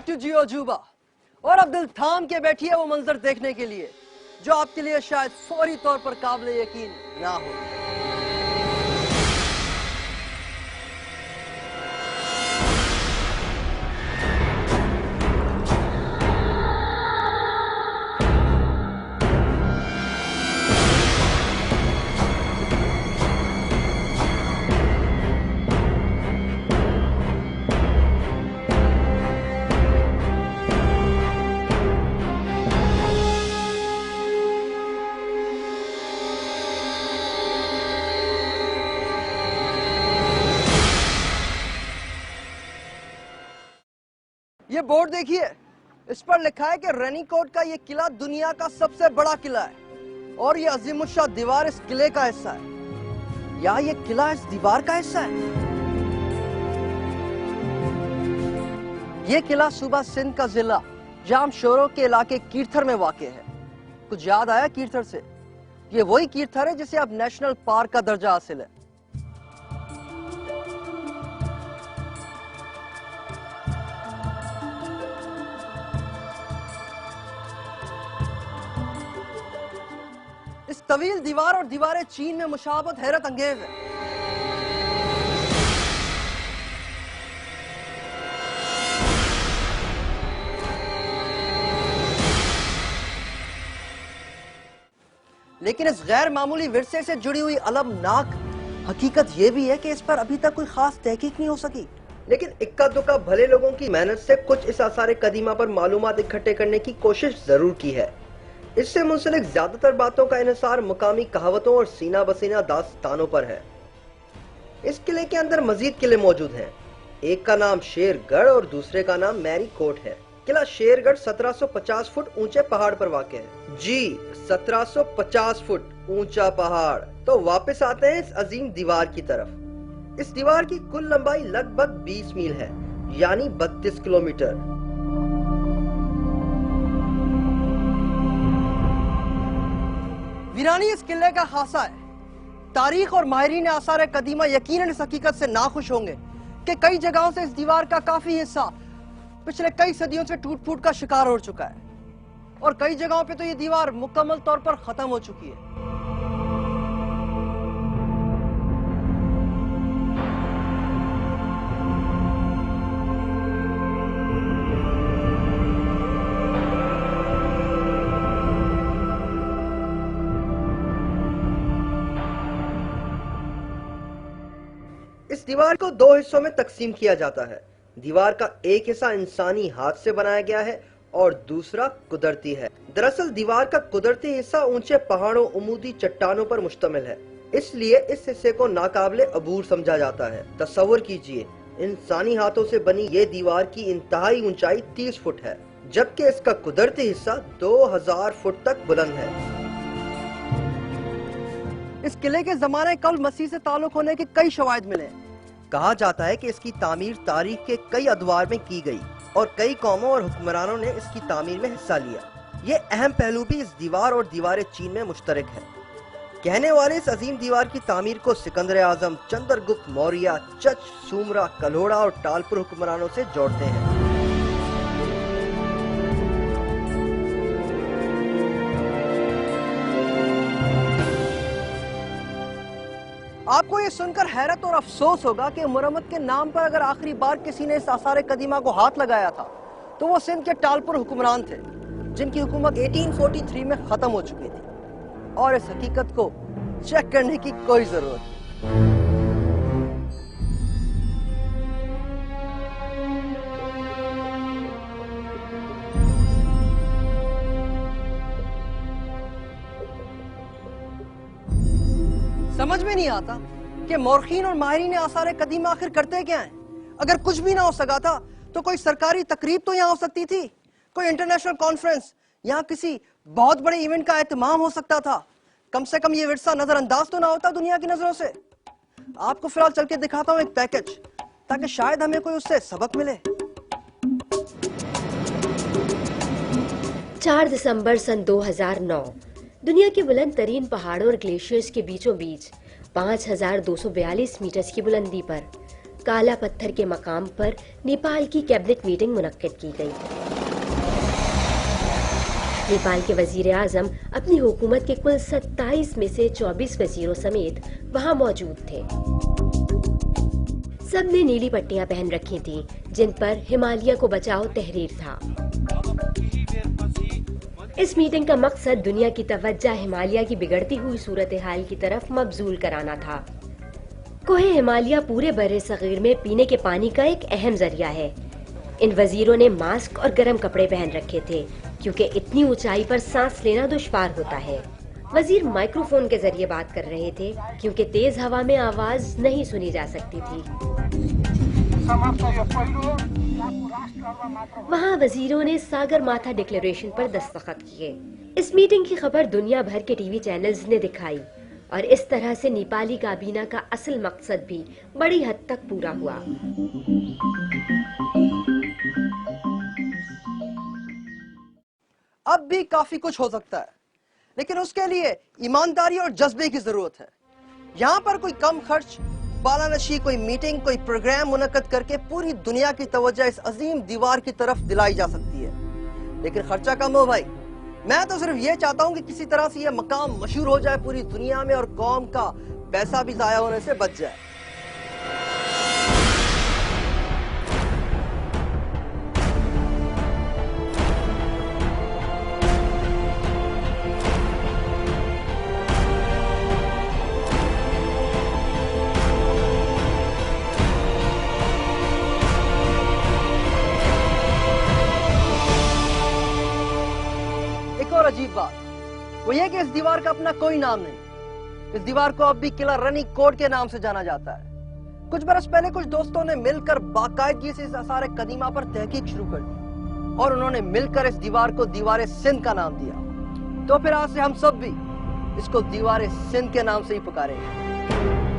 Back to जियो जुबा। और अब दिल थाम के बैठी है वो मंजर देखने के लिए जो आपके लिए शायद फौरी तौर पर काबिल यकीन ना हो। ये बोर्ड देखिए, इस पर लिखा है कि रेनीकोट का ये किला दुनिया का सबसे बड़ा किला है और ये अजीमुद्दीन दीवार इस किले का हिस्सा है या ये किला इस दीवार का हिस्सा है। ये किला सूबा सिंध का जिला जाम शोरों के इलाके कीर्थर में वाक़ है। कुछ याद आया कीर्थर से? ये वही कीर्थर है जिसे अब नेशनल पार्क का दर्जा हासिल है। इस तवील दीवार और दीवारें चीन में मुशाबहत हैरत अंगेज है। लेकिन इस गैर मामूली विरसे से जुड़ी हुई अलमनाक हकीकत यह भी है कि इस पर अभी तक कोई खास तहकीक नहीं हो सकी। लेकिन इक्का दुक्का भले लोगों की मेहनत से कुछ इस आसार कदीमा पर मालूमात इकट्ठे करने की कोशिश जरूर की है। इससे मुंसलिक ज्यादातर बातों का इन्हिसार मुकामी कहावतों और सीना बसीना दास्तानों पर है। इस किले के अंदर मजीद किले मौजूद हैं। एक का नाम शेरगढ़ और दूसरे का नाम मैरी कोट है। किला शेरगढ़ 1750 फुट ऊंचे पहाड़ पर वाक़ है। जी 1750 फुट ऊंचा पहाड़। तो वापस आते हैं इस अजीम दीवार की तरफ। इस दीवार की कुल लंबाई लगभग 20 मील है, यानी 32 किलोमीटर। वीरानी इस किले का खासा है। तारीख और माहिरीन आसार कदीमा यकीनन इस हकीकत से नाखुश होंगे कि कई जगहों से इस दीवार का काफी हिस्सा पिछले कई सदियों से टूट फूट का शिकार हो चुका है और कई जगहों पे तो ये दीवार मुकम्मल तौर पर खत्म हो चुकी है। इस दीवार को दो हिस्सों में तकसीम किया जाता है। दीवार का एक हिस्सा इंसानी हाथ से बनाया गया है और दूसरा कुदरती है। दरअसल दीवार का कुदरती हिस्सा ऊंचे पहाड़ों उमूदी चट्टानों पर मुश्तमिल है, इसलिए इस हिस्से को नाकाबिले अबूर समझा जाता है। तस्वर कीजिए, इंसानी हाथों से बनी ये दीवार की इंतहाई ऊंचाई 30 फुट है, जबकि इसका कुदरती हिस्सा 2000 फुट तक बुलंद है। इस किले के जमाने कल मसीह से ताल्लुक होने के कई शवाहिद मिले। कहा जाता है कि इसकी तामीर तारीख के कई अदवार में की गई और कई कौमों और हुक्मरानों ने इसकी तामीर में हिस्सा लिया। ये अहम पहलू भी इस दीवार और दीवार चीन में मुश्तरक है। कहने वाले इस अजीम दीवार की तामीर को सिकंदर आजम, चंद्रगुप्त मौर्य, चच, सूमरा, कल्होड़ा और टालपुर हुक्मरानों से जोड़ते हैं। आपको ये सुनकर हैरत और अफसोस होगा कि मुरम्मत के नाम पर अगर आखिरी बार किसी ने इस आसार कदीमा को हाथ लगाया था तो वो सिंध के टालपुर हुक्मरान थे, जिनकी हुकूमत 1843 में खत्म हो चुकी थी। और इस हकीकत को चेक करने की कोई जरूरत नहीं। समझ में नहीं आता कि मौरखीन और माहिरीन आसार कदीमा आखिर करते क्या हैं। अगर कुछ भी ना हो सका था तो कोई सरकारी तकरीब तो यहाँ हो सकती थी, कोई इंटरनेशनल कॉन्फ्रेंस, यहाँ किसी बहुत बड़े इवेंट का एहतमाम हो सकता था। कम से कम ये विरसा नजरअंदाज तो ना होता दुनिया की नजरों से। आपको फिलहाल चल के दिखाता हूँ एक पैकेज, ताकि शायद हमें कोई उससे सबक मिले। 4 दिसंबर सन 2009 दुनिया के बुलंद तरीन पहाड़ों और ग्लेशियर्स के बीचों बीच 5242 मीटर की बुलंदी पर काला पत्थर के मकाम पर नेपाल की कैबिनेट मीटिंग मुनक्किद की गई। नेपाल के वजीर आजम अपनी हुकूमत के कुल 27 में से 24 वजीरों समेत वहां मौजूद थे। सबने नीली पट्टियां पहन रखी थीं, जिन पर हिमालय को बचाओ तहरीर था। इस मीटिंग का मकसद दुनिया की तवज्जो हिमालय की बिगड़ती हुई सूरत हाल की तरफ मबजूल कराना था। कोहे हिमालय पूरे बर्रे सगीर में पीने के पानी का एक अहम जरिया है। इन वजीरों ने मास्क और गर्म कपड़े पहन रखे थे, क्योंकि इतनी ऊंचाई पर सांस लेना दुश्वार होता है। वजीर माइक्रोफोन के जरिए बात कर रहे थे, क्योंकि तेज हवा में आवाज नहीं सुनी जा सकती थी। वहाँ वजीरों ने सागर माथा डिक्लेरेशन पर दस्तखत किए। इस मीटिंग की खबर दुनिया भर के टीवी चैनल्स ने दिखाई और इस तरह से नेपाली काबीना का असल मकसद भी बड़ी हद तक पूरा हुआ। अब भी काफी कुछ हो सकता है, लेकिन उसके लिए ईमानदारी और जज्बे की जरूरत है। यहाँ पर कोई कम खर्च बालानशी कोई मीटिंग कोई प्रोग्राम मुनक्कद करके पूरी दुनिया की तवज्जो इस अजीम दीवार की तरफ दिलाई जा सकती है, लेकिन खर्चा कम हो भाई। मैं तो सिर्फ ये चाहता हूँ कि किसी तरह से ये मकाम मशहूर हो जाए पूरी दुनिया में और कौम का पैसा भी जाया होने से बच जाए। और अजीब बात वो ये कि इस दीवार का अपना कोई नाम नहीं। इस दीवार को अब भी किला रनी कोट के नाम से जाना जाता है। कुछ बरस पहले कुछ दोस्तों ने मिलकर बाकायदगी से इस आसार कदीमा पर तहकीक शुरू कर दी और उन्होंने मिलकर इस दीवार को दीवार सिंध का नाम दिया। तो फिर आज से हम सब भी इसको दीवार सिंध के नाम से ही पुकारेंगे।